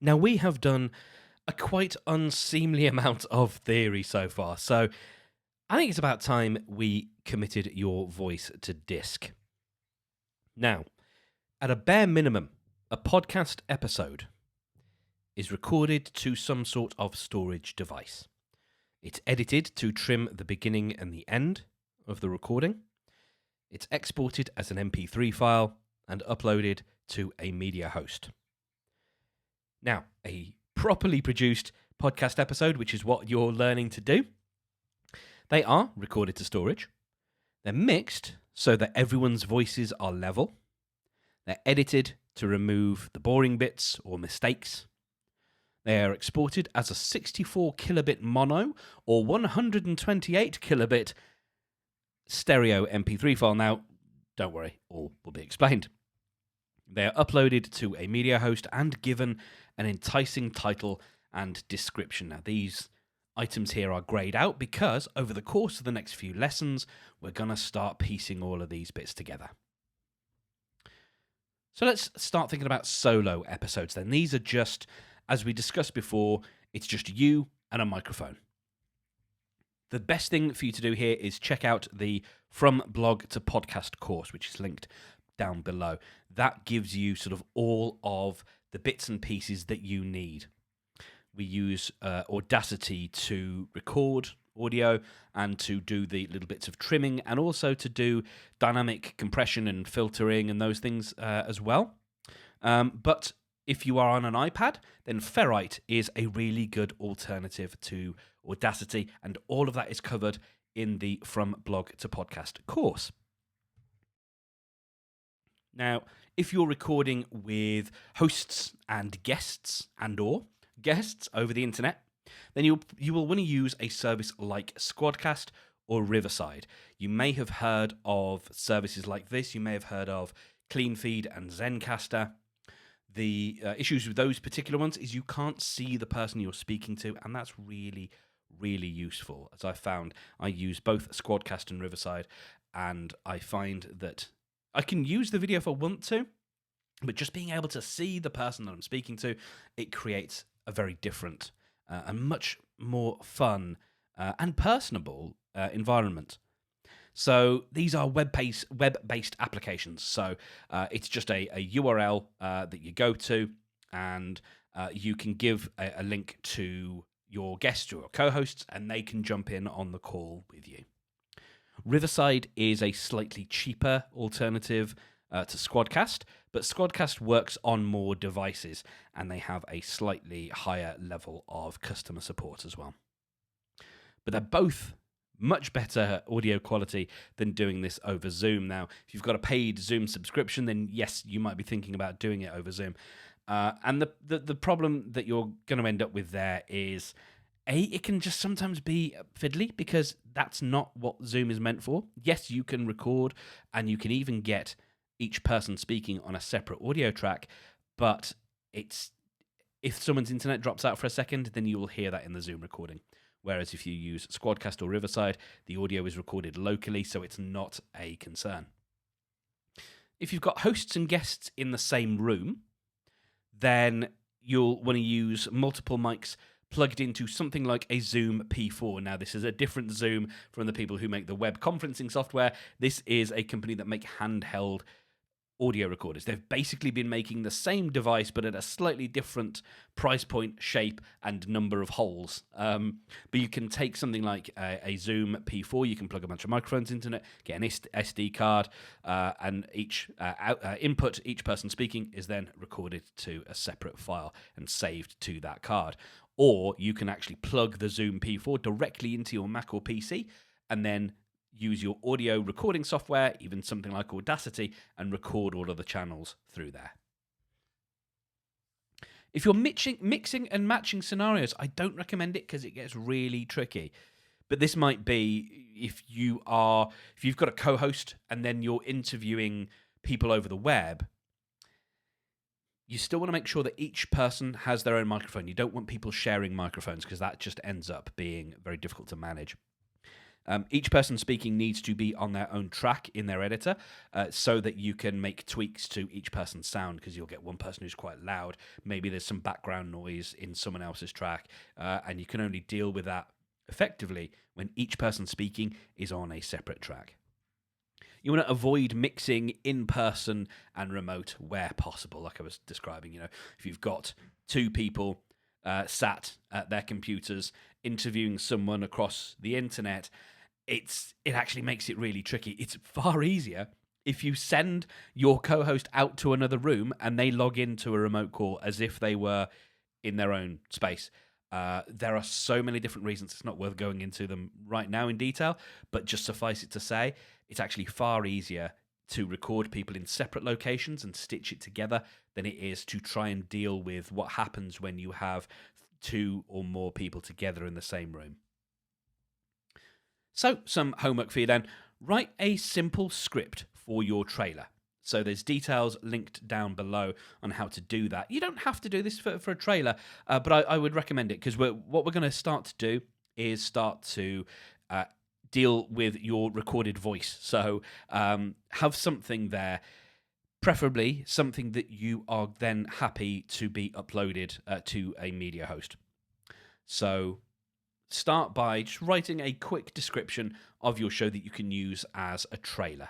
Now, we have done a quite unseemly amount of theory so far, so I think it's about time we committed your voice to disk. Now, at a bare minimum, a podcast episode is recorded to some sort of storage device. It's edited to trim the beginning and the end of the recording. It's exported as an MP3 file and uploaded to a media host. Now, a properly produced podcast episode, which is what you're learning to do, they are recorded to storage. They're mixed so that everyone's voices are level. They're edited to remove the boring bits or mistakes. They are exported as a 64 kilobit mono or 128 kilobit stereo MP3 file. Now, don't worry, all will be explained. They are uploaded to a media host and given an enticing title and description. Now, these items here are grayed out because over the course of the next few lessons, we're going to start piecing all of these bits together. So let's start thinking about solo episodes then. These are just, as we discussed before, it's just you and a microphone. The best thing for you to do here is check out the From Blog to Podcast course, which is linked down below. That gives you sort of all of the bits and pieces that you need. We use Audacity to record audio and to do the little bits of trimming and also to do dynamic compression and filtering and those things as well. But if you are on an iPad, then Ferrite is a really good alternative to Audacity, and all of that is covered in the From Blog to Podcast course. Now, if you're recording with hosts and guests over the internet, then you will want to use a service like Squadcast or Riverside. You may have heard of services like this. You may have heard of CleanFeed and Zencastr. The issues with those particular ones is you can't see the person you're speaking to, and that's really, really useful. As I found, I use both Squadcast and Riverside, and I find that I can use the video if I want to, but just being able to see the person that I'm speaking to, it creates a very different and much more fun and personable environment. So these are web-based applications. So it's just a URL that you go to, and you can give a link to your guests or co-hosts, and they can jump in on the call with you. Riverside is a slightly cheaper alternative to Squadcast, but Squadcast works on more devices, and they have a slightly higher level of customer support as well. But they're both much better audio quality than doing this over Zoom. Now, if you've got a paid Zoom subscription, then yes, you might be thinking about doing it over Zoom. And the problem that you're going to end up with there is, it can just sometimes be fiddly because that's not what Zoom is meant for. Yes, you can record and you can even get each person speaking on a separate audio track, but if someone's internet drops out for a second, then you will hear that in the Zoom recording. Whereas if you use Squadcast or Riverside, the audio is recorded locally, so it's not a concern. If you've got hosts and guests in the same room, then you'll want to use multiple mics plugged into something like a Zoom P4. Now, this is a different Zoom from the people who make the web conferencing software. This is a company that make handheld audio recorders. They've basically been making the same device, but at a slightly different price point, shape, and number of holes. But you can take something like a Zoom P4, you can plug a bunch of microphones into it, get an SD card, and each input, each person speaking, is then recorded to a separate file and saved to that card. Or you can actually plug the Zoom P4 directly into your Mac or PC, and then use your audio recording software, even something like Audacity, and record all of the channels through there. If you're mixing and matching scenarios, I don't recommend it because it gets really tricky. But this might be if you've got a co-host and then you're interviewing people over the web, you still want to make sure that each person has their own microphone. You don't want people sharing microphones because that just ends up being very difficult to manage. Each person speaking needs to be on their own track in their editor so that you can make tweaks to each person's sound, because you'll get one person who's quite loud. Maybe there's some background noise in someone else's track, and you can only deal with that effectively when each person speaking is on a separate track. You want to avoid mixing in person and remote where possible, like I was describing. If you've got two people sat at their computers interviewing someone across the internet, it actually makes it really tricky. It's far easier if you send your co-host out to another room and they log into a remote call as if they were in their own space. There are so many different reasons. It's not worth going into them right now in detail, but just suffice it to say, it's actually far easier to record people in separate locations and stitch it together than it is to try and deal with what happens when you have two or more people together in the same room. So, some homework for you then. Write a simple script for your trailer. So there's details linked down below on how to do that. You don't have to do this for a trailer, but I would recommend it, because what we're going to start to do is start to deal with your recorded voice. So have something there, preferably something that you are then happy to be uploaded to a media host. So start by just writing a quick description of your show that you can use as a trailer.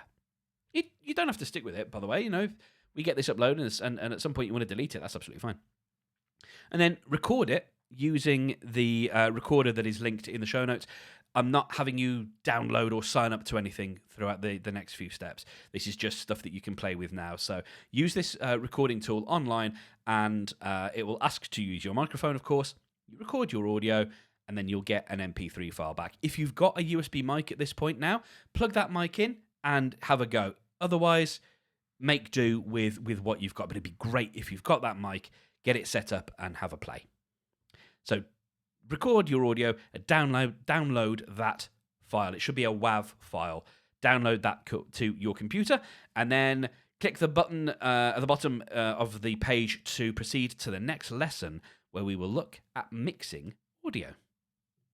You don't have to stick with it, by the way. If we get this uploaded and at some point you want to delete it, that's absolutely fine. And then record it using the recorder that is linked in the show notes. I'm not having you download or sign up to anything throughout the next few steps. This is just stuff that you can play with now. So use this recording tool online, and it will ask to use your microphone, of course. You record your audio, and then you'll get an MP3 file back. If you've got a USB mic at this point now, plug that mic in and have a go. Otherwise, make do with what you've got. But it'd be great if you've got that mic, get it set up and have a play. So record your audio, download that file. It should be a WAV file. Download that to your computer, and then click the button at the bottom of the page to proceed to the next lesson, where we will look at mixing audio.